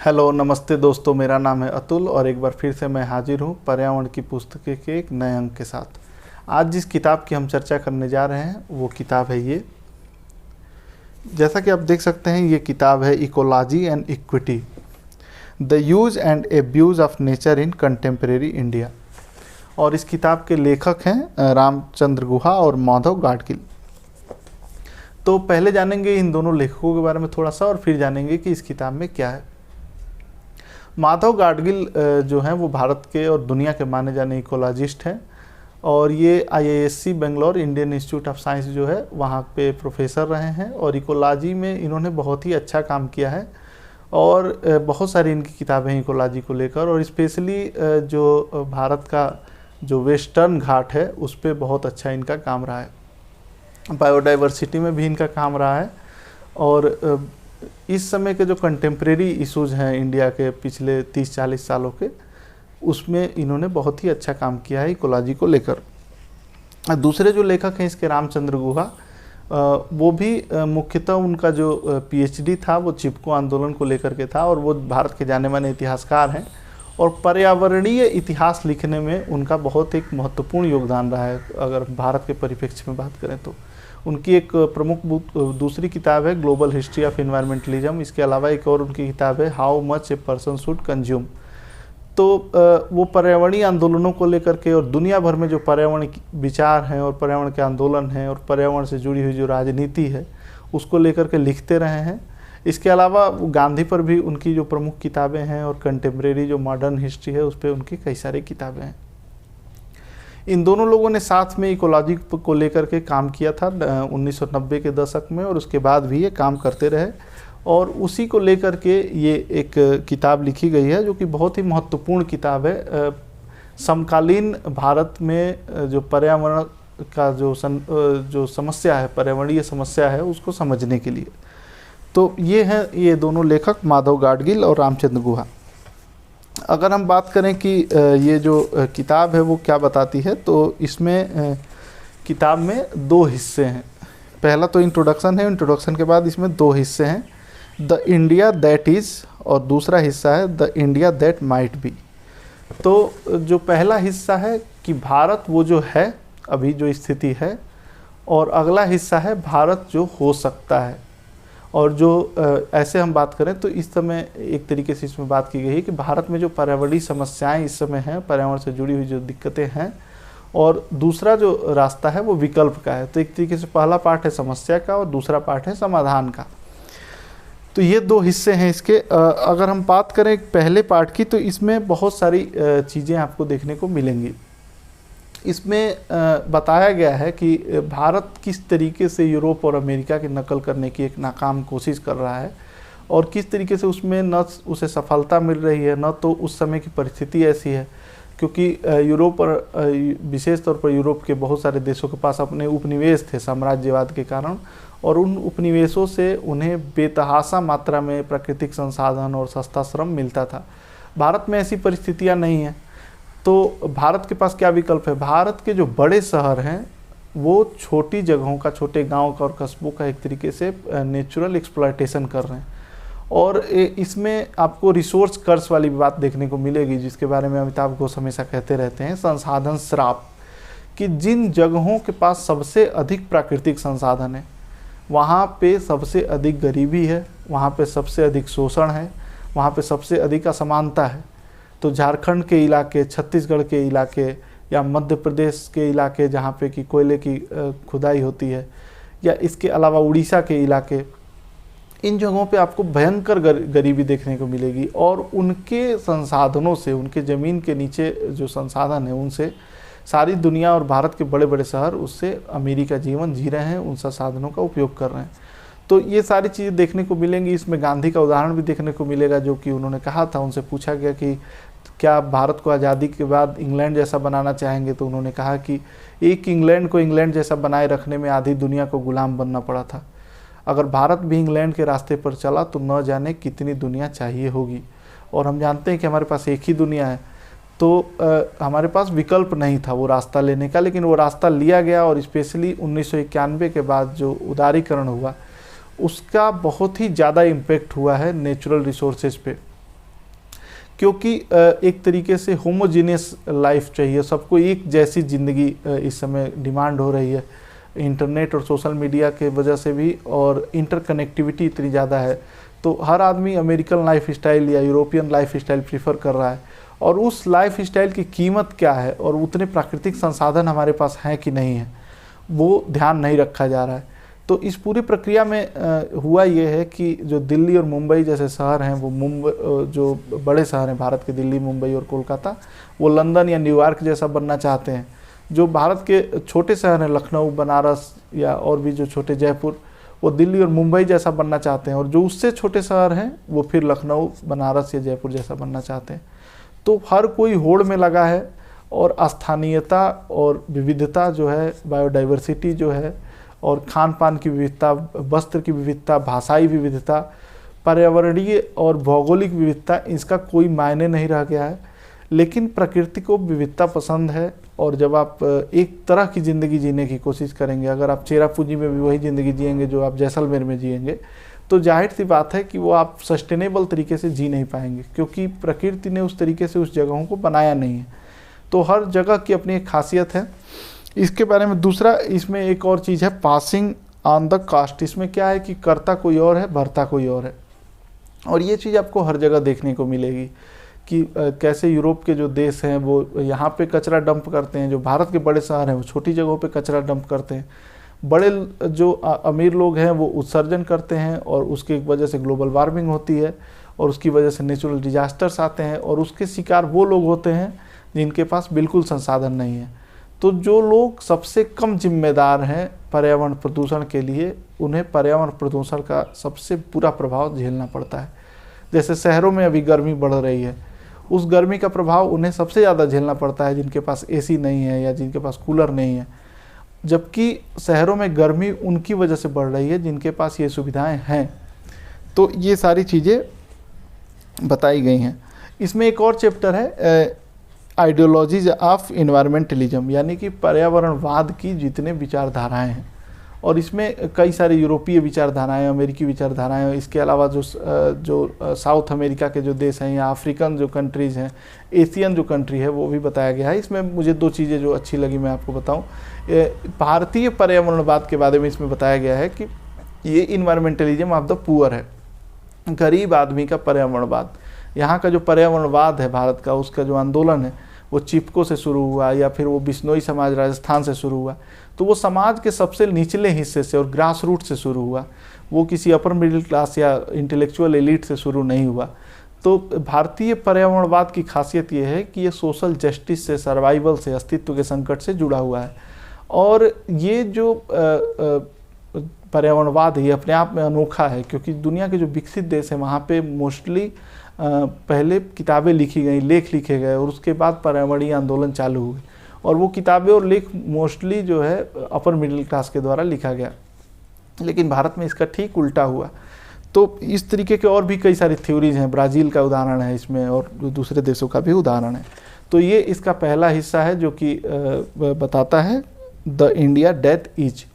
Hello नमस्ते दोस्तों, मेरा नाम है अतुल और एक बार फिर से मैं हाजिर हूँ पर्यावरण की पुस्तकें के एक नए अंक के साथ। आज जिस किताब की हम चर्चा करने जा रहे हैं वो किताब है ये। जैसा कि आप देख सकते हैं, ये किताब है ecology and equity, the use and abuse of nature in contemporary India. और इस किताब के लेखक हैं रामचंद्र गुहा और माधव गाडगिल। तो पहले जानेंगे इन दोनों लेखकों के बारे में थोड़ा सा और फिर जानेंगे कि इस किताब में क्या है। माधव गाडगिल जो हैं वो भारत के और दुनिया के माने जाने इकोलॉजिस्ट हैं और ये IISc Bangalore Indian institute of science जो है वहाँ पे प्रोफेसर रहे हैं और इकोलॉजी में इन्होंने बहुत ही अच्छा काम किया है और बहुत सारी इनकी किताबें हैं इकोलॉजी को लेकर। और स्पेशली जो भारत का जो वेस्टर्न घाट है उस पर बहुत अच्छा इनका काम रहा है। बायोडाइवर्सिटी में भी इनका काम रहा है और इस समय के जो कंटेम्प्रेरी इश्यूज़ हैं इंडिया के पिछले 30-40 सालों के, उसमें इन्होंने बहुत ही अच्छा काम किया है इकोलॉजी को लेकर। दूसरे जो लेखक हैं इसके रामचंद्र गुहा, वो भी मुख्यतः उनका जो PhD था वो चिपको आंदोलन को लेकर के था और वो भारत के जाने माने इतिहासकार हैं और पर्यावरणीय इतिहास लिखने में उनका बहुत एक महत्वपूर्ण योगदान रहा है। अगर भारत के परिप्रेक्ष्य में बात करें तो उनकी एक प्रमुख दूसरी किताब है ग्लोबल हिस्ट्री ऑफ एनवायरमेंटलिज्म। इसके अलावा एक और उनकी किताब है how much a person should consume. तो वो पर्यावरणीय आंदोलनों को लेकर के और दुनिया भर में जो पर्यावरण विचार हैं और पर्यावरण के आंदोलन हैं और पर्यावरण से जुड़ी हुई जो राजनीति है उसको लेकर के लिखते रहे हैं। इसके अलावा गांधी पर भी उनकी जो प्रमुख किताबें हैं और कंटेम्प्रेरी जो मॉडर्न हिस्ट्री है उस पर उनकी कई सारी किताबें हैं। इन दोनों लोगों ने साथ में इकोलॉजी को लेकर के काम किया था 1990 के दशक में और उसके बाद भी ये काम करते रहे और उसी को लेकर के ये एक किताब लिखी गई है जो कि बहुत ही महत्वपूर्ण किताब है समकालीन भारत में जो पर्यावरण का जो समस्या है, पर्यावरणीय समस्या है, उसको समझने के लिए। तो ये हैं ये दोनों लेखक माधव गाडगिल और रामचंद्र गुहा। अगर हम बात करें कि ये जो किताब है वो क्या बताती है, तो इसमें किताब में दो हिस्से हैं। पहला तो इंट्रोडक्शन है, इंट्रोडक्शन के बाद इसमें दो हिस्से हैं, द इंडिया दैट इज़ और दूसरा हिस्सा है the India that might be. तो जो पहला हिस्सा है कि भारत वो जो है अभी जो स्थिति है और अगला हिस्सा है भारत जो हो सकता है। और जो ऐसे हम बात करें तो इस समय एक तरीके से इसमें बात की गई है कि भारत में जो पर्यावरणीय समस्याएं इस समय हैं, पर्यावरण से जुड़ी हुई जो दिक्कतें हैं, और दूसरा जो रास्ता है वो विकल्प का है। तो एक तरीके से पहला पार्ट है समस्या का और दूसरा पार्ट है समाधान का। तो ये दो हिस्से हैं इसके। अगर हम बात करें पहले पार्ट की तो इसमें बहुत सारी चीज़ें आपको देखने को मिलेंगी। इसमें बताया गया है कि भारत किस तरीके से यूरोप और अमेरिका की नकल करने की एक नाकाम कोशिश कर रहा है और किस तरीके से उसमें न उसे सफलता मिल रही है, न तो उस समय की परिस्थिति ऐसी है, क्योंकि यूरोप और विशेष तौर पर यूरोप के बहुत सारे देशों के पास अपने उपनिवेश थे साम्राज्यवाद के कारण, और उन उपनिवेशों से उन्हें बेतहाशा मात्रा में प्राकृतिक संसाधन और सस्ता श्रम मिलता था। भारत में ऐसी परिस्थितियाँ नहीं हैं। तो भारत के पास क्या विकल्प है? भारत के जो बड़े शहर हैं वो छोटी जगहों का, छोटे गांव का और कस्बों का एक तरीके से नेचुरल एक्सप्लॉयटेशन कर रहे हैं और इसमें आपको रिसोर्स कर्स वाली बात देखने को मिलेगी, जिसके बारे में अमिताभ घोष हमेशा कहते रहते हैं, संसाधन श्राप। कि जिन जगहों के पास सबसे अधिक प्राकृतिक संसाधन है वहाँ पे सबसे अधिक गरीबी है, वहाँ पे सबसे अधिक शोषण है, वहाँ पे सबसे अधिक असमानता है। तो झारखंड के इलाके, छत्तीसगढ़ के इलाके या मध्य प्रदेश के इलाके जहाँ पे कि कोयले की खुदाई होती है, या इसके अलावा उड़ीसा के इलाके, इन जगहों पे आपको भयंकर गरीबी देखने को मिलेगी। और उनके संसाधनों से, उनके ज़मीन के नीचे जो संसाधन है उनसे सारी दुनिया और भारत के बड़े बड़े शहर उससे अमीरी का जीवन जी रहे हैं, उन संसाधनों का उपयोग कर रहे हैं। तो ये सारी चीज़ें देखने को मिलेंगी। इसमें गांधी का उदाहरण भी देखने को मिलेगा, जो कि उन्होंने कहा था, उनसे पूछा गया कि क्या भारत को आज़ादी के बाद इंग्लैंड जैसा बनाना चाहेंगे, तो उन्होंने कहा कि एक इंग्लैंड को इंग्लैंड जैसा बनाए रखने में आधी दुनिया को गुलाम बनना पड़ा था। अगर भारत भी इंग्लैंड के रास्ते पर चला तो न जाने कितनी दुनिया चाहिए होगी। और हम जानते हैं कि हमारे पास एक ही दुनिया है, तो हमारे पास विकल्प नहीं था वो रास्ता लेने का, लेकिन वो रास्ता लिया गया। और स्पेशली 1991 के बाद जो उदारीकरण हुआ उसका बहुत ही ज़्यादा इम्पेक्ट हुआ है नेचुरल रिसोर्सेज पे। क्योंकि एक तरीके से होमोजीनियस लाइफ चाहिए, सबको एक जैसी ज़िंदगी इस समय डिमांड हो रही है। इंटरनेट और सोशल मीडिया के वजह से भी, और इंटरकनेक्टिविटी इतनी ज़्यादा है, तो हर आदमी अमेरिकन लाइफ स्टाइल या यूरोपियन लाइफ स्टाइल प्रीफर कर रहा है। और उस लाइफ स्टाइल की कीमत क्या है और उतने प्राकृतिक संसाधन हमारे पास हैं कि नहीं है, वो ध्यान नहीं रखा जा रहा है। तो इस पूरी प्रक्रिया में हुआ ये है कि जो दिल्ली और मुंबई जैसे शहर हैं, वो जो बड़े शहर हैं भारत के, दिल्ली, मुंबई और कोलकाता, वो लंदन या न्यूयॉर्क जैसा बनना चाहते हैं। जो भारत के छोटे शहर हैं, लखनऊ, बनारस या और भी जो छोटे, जयपुर, वो दिल्ली और मुंबई जैसा बनना चाहते हैं। और जो उससे छोटे शहर हैं वो फिर लखनऊ, बनारस या जयपुर जैसा बनना चाहते हैं। तो हर कोई होड़ में लगा है, और स्थानीयता और विविधता जो है, बायोडाइवर्सिटी जो है, और खान पान की विविधता, वस्त्र की विविधता, भाषाई विविधता, पर्यावरणीय और भौगोलिक विविधता, इसका कोई मायने नहीं रह गया है। लेकिन प्रकृति को विविधता पसंद है, और जब आप एक तरह की ज़िंदगी जीने की कोशिश करेंगे, अगर आप चेरापूंजी में भी वही ज़िंदगी जिएंगे जो आप जैसलमेर में जिएंगे, तो जाहिर सी बात है कि वो आप सस्टेनेबल तरीके से जी नहीं पाएंगे, क्योंकि प्रकृति ने उस तरीके से उस जगहों को बनाया नहीं है। तो हर जगह की अपनी एक खासियत है। इसके बारे में दूसरा, इसमें एक और चीज़ है, पासिंग ऑन द कास्ट। इसमें क्या है कि करता कोई और है, भरता कोई और है। और ये चीज़ आपको हर जगह देखने को मिलेगी कि कैसे यूरोप के जो देश हैं वो यहाँ पे कचरा डंप करते हैं, जो भारत के बड़े शहर हैं वो छोटी जगहों पे कचरा डंप करते हैं। बड़े जो अमीर लोग हैं वो उत्सर्जन करते हैं, और उसकी वजह से ग्लोबल वार्मिंग होती है, और उसकी वजह से नेचुरल डिजास्टर्स आते हैं, और उसके शिकार वो लोग होते हैं जिनके पास बिल्कुल संसाधन नहीं है। तो जो लोग सबसे कम जिम्मेदार हैं पर्यावरण प्रदूषण के लिए, उन्हें पर्यावरण प्रदूषण का सबसे बुरा प्रभाव झेलना पड़ता है। जैसे शहरों में अभी गर्मी बढ़ रही है, उस गर्मी का प्रभाव उन्हें सबसे ज़्यादा झेलना पड़ता है जिनके पास एसी नहीं है या जिनके पास कूलर नहीं है। जबकि शहरों में गर्मी उनकी वजह से बढ़ रही है जिनके पास ये सुविधाएं हैं। तो ये सारी चीज़ें बताई गई हैं। इसमें एक और चैप्टर है, आइडियोलॉजीज ऑफ इन्वायरमेंटलिज्म, यानी कि पर्यावरणवाद की जितने विचारधाराएं हैं, और इसमें कई सारे यूरोपीय विचारधाराएं, अमेरिकी विचारधाराएं, इसके अलावा जो साउथ अमेरिका के जो देश हैं या अफ्रीकन जो कंट्रीज़ हैं, एशियन जो कंट्री है, वो भी बताया गया है। इसमें मुझे दो चीज़ें जो अच्छी लगी मैं आपको बताऊं। भारतीय पर्यावरणवाद के बारे में इसमें बताया गया है कि ये इन्वायरमेंटलिज्म ऑफ द पुअर है, गरीब आदमी का पर्यावरणवाद। यहाँ का जो पर्यावरणवाद है भारत का, उसका जो आंदोलन है वो चिपको से शुरू हुआ, या फिर वो बिश्नोई समाज राजस्थान से शुरू हुआ। तो वो समाज के सबसे निचले हिस्से से और ग्रास रूट से शुरू हुआ, वो किसी अपर मिडिल क्लास या इंटेलेक्चुअल एलिट से शुरू नहीं हुआ। तो भारतीय पर्यावरणवाद की खासियत ये है कि ये सोशल जस्टिस से, सर्वाइवल से, अस्तित्व के संकट से जुड़ा हुआ है। और ये जो पर्यावरणवाद है ये अपने आप में अनोखा है, क्योंकि दुनिया के जो विकसित देश हैं वहाँ पे मोस्टली पहले किताबें लिखी गई, लेख लिखे गए, और उसके बाद पर्यावरणीय आंदोलन चालू हुए, और वो किताबें और लेख मोस्टली जो है अपर मिडिल क्लास के द्वारा लिखा गया। लेकिन भारत में इसका ठीक उल्टा हुआ। तो इस तरीके के और भी कई सारी थ्योरीज हैं, ब्राज़ील का उदाहरण है इसमें, और दूसरे देशों का भी उदाहरण है। तो ये इसका पहला हिस्सा है जो कि बताता है द इंडिया डेथ इज।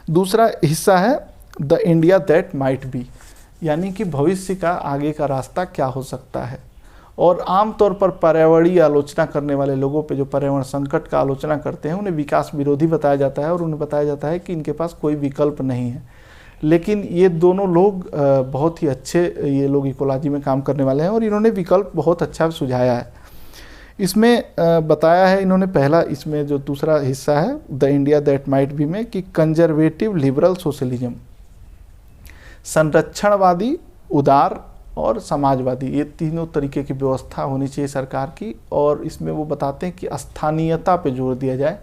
दूसरा हिस्सा है the India that might be, यानी कि भविष्य का आगे का रास्ता क्या हो सकता है। और आमतौर पर पर्यावरणीय आलोचना करने वाले लोगों पे, जो पर्यावरण संकट का आलोचना करते हैं, उन्हें विकास विरोधी बताया जाता है, और उन्हें बताया जाता है कि इनके पास कोई विकल्प नहीं है। लेकिन ये दोनों लोग बहुत ही अच्छे, ये लोग इकोलॉजी में काम करने वाले हैं, और इन्होंने विकल्प बहुत अच्छा सुझाया है। इसमें बताया है इन्होंने, पहला इसमें जो दूसरा हिस्सा है the India that might be में, कि कंजर्वेटिव लिबरल सोशलिज्म, संरक्षणवादी, उदार और समाजवादी, ये तीनों तरीके की व्यवस्था होनी चाहिए सरकार की। और इसमें वो बताते हैं कि स्थानीयता पे जोर दिया जाए,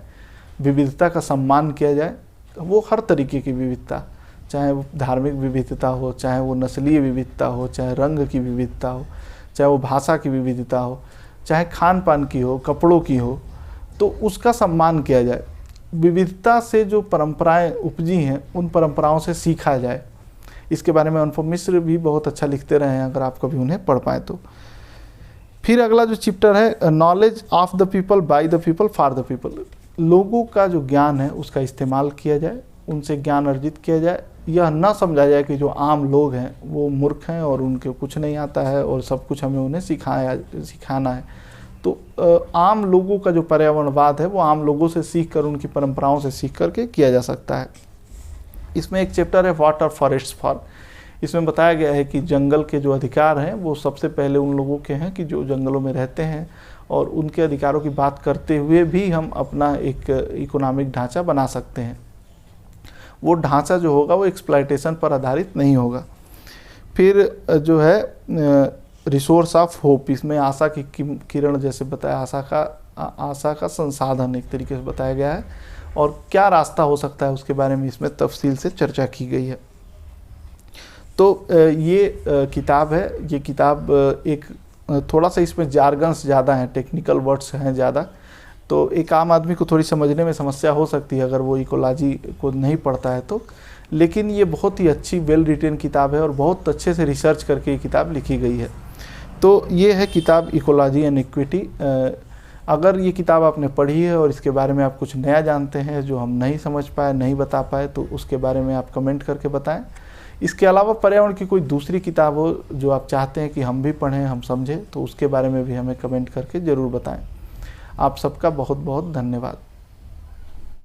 विविधता का सम्मान किया जाए। वो हर तरीके की विविधता, चाहे वो धार्मिक विविधता हो, चाहे वो नस्लीय विविधता हो, चाहे रंग की विविधता हो, चाहे वो भाषा की विविधता हो, चाहे खान पान की हो, कपड़ों की हो, तो उसका सम्मान किया जाए। विविधता से जो परंपराएं उपजी हैं उन परंपराओं से सीखा जाए। इसके बारे में अनुपम मिश्र भी बहुत अच्छा लिखते रहे हैं, अगर आप कभी उन्हें पढ़ पाए तो। फिर अगला जो चैप्टर है knowledge of the people by the people for the people, लोगों का जो ज्ञान है उसका इस्तेमाल किया जाए, उनसे ज्ञान अर्जित किया जाए यह ना समझा जाए कि जो आम लोग हैं वो मूर्ख हैं और उनको कुछ नहीं आता है और सब कुछ हमें उन्हें सिखाना है। तो आम लोगों का जो पर्यावरणवाद है वो आम लोगों से सीख कर, उनकी परंपराओं से सीख करके किया जा सकता है। इसमें एक चैप्टर है व्हाट आर फॉरेस्ट फॉर। इसमें बताया गया है कि जंगल के जो अधिकार हैं वो सबसे पहले उन लोगों के हैं कि जो जंगलों में रहते हैं, और उनके अधिकारों की बात करते हुए भी हम अपना एक इकोनॉमिक ढांचा बना सकते हैं। वो ढांचा जो होगा वो एक्सप्लॉयटेशन पर आधारित नहीं होगा। फिर जो है रिसोर्स ऑफ होप, इसमें आशा की किरण जैसे बताया, आशा का संसाधन एक तरीके से बताया गया है, और क्या रास्ता हो सकता है उसके बारे में इसमें तफसील से चर्चा की गई है। तो ये किताब है। ये किताब एक थोड़ा सा इसमें जार्गन्स ज़्यादा हैं, टेक्निकल वर्ड्स हैं ज़्यादा, तो एक आम आदमी को थोड़ी समझने में समस्या हो सकती है अगर वो इकोलॉजी को नहीं पढ़ता है तो। लेकिन ये बहुत ही अच्छी वेल रिटेन किताब है और बहुत अच्छे से रिसर्च करके ये किताब लिखी गई है। तो ये है किताब इकोलॉजी एंड इक्विटी। अगर ये किताब आपने पढ़ी है और इसके बारे में आप कुछ नया जानते हैं जो हम नहीं समझ पाए, नहीं बता पाए, तो उसके बारे में आप कमेंट करके बताएं। इसके अलावा पर्यावरण की कोई दूसरी किताब हो जो आप चाहते हैं कि हम भी पढ़ें, हम समझें, तो उसके बारे में भी हमें कमेंट करके ज़रूर बताएं। आप सबका बहुत बहुत धन्यवाद।